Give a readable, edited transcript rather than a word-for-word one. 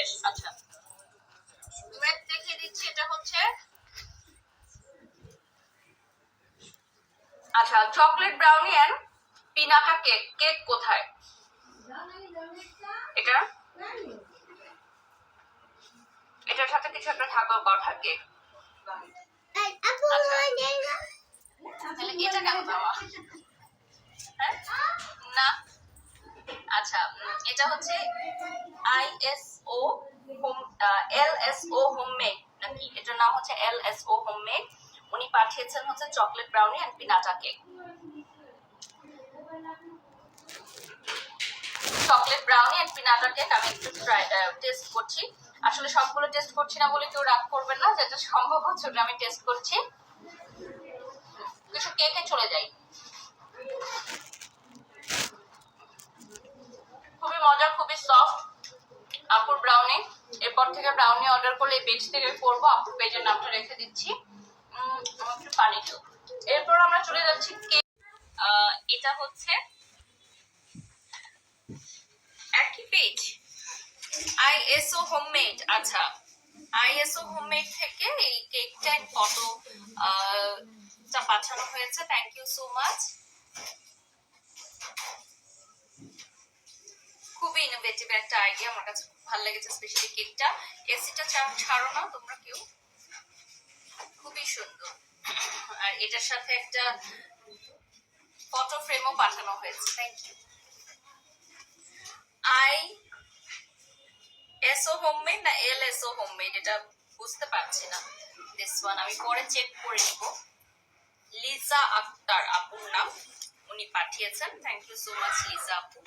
শেষ। আচ্ছা দেখিয়ে দিচ্ছি, এটা হচ্ছে আচ্ছা chocolate brownie and pinata cake. Cake কোথায়? এটা এটার সাথে কিছু একটা থাকার কথা কেক। তাহলে এটা কেন দেওয়া? না আচ্ছা এটা হচ্ছে ISO LSO হোমমেড নাকি? এটার নাম হচ্ছে LSO হোমমেড। উনি পাঠিয়েছেন হচ্ছে chocolate brownie and pinata cake. Chocolate brownie and pinata cake আমি একটু টেস্ট করছি। আসলে সবগুলো টেস্ট করছি না বলে কেউ রাগ করবেন না, যেটা সম্ভব হচ্ছে ওটা আমি টেস্ট করছি। কিছু কেকে চলে যাই। খুবই মজা, খুবই সফট আপুর ব্রাউনি। এরপর থেকে ব্রাউনি অর্ডার করলে এই পেজ থেকে করবো। আপুর পেজের নামটা রেখে দিচ্ছি, একটু পানি দিও। এরপর আমরা চলে যাচ্ছি কেক। এটা হচ্ছে একই পেজ ISO হোমমেড। আচ্ছা ISO হোমমেড থেকে এই কেকটা ফটো পাঠানো হয়েছে। Thank you so much. খুবই ইনোভেটিভ একটা আইডিয়া, আমার কাছে খুব ভালো লেগেছে। স্পেশালি কেকটা এসিটা ছাড়ো না তোমরা কেউ, খুবই সুন্দর। আর এটার সাথে একটা ফটো ফ্রেমও পাঠানো হয়েছে। Thank you. ISO হোমমেড না LSO হোমমেড এটা বুঝতে পারছি না। দিস ওয়ান আমি পরে চেক করে নিব। লিজা আক্তার আপুর নাম, উনি পাঠিয়েছেন। Thank you so much Liza আপু।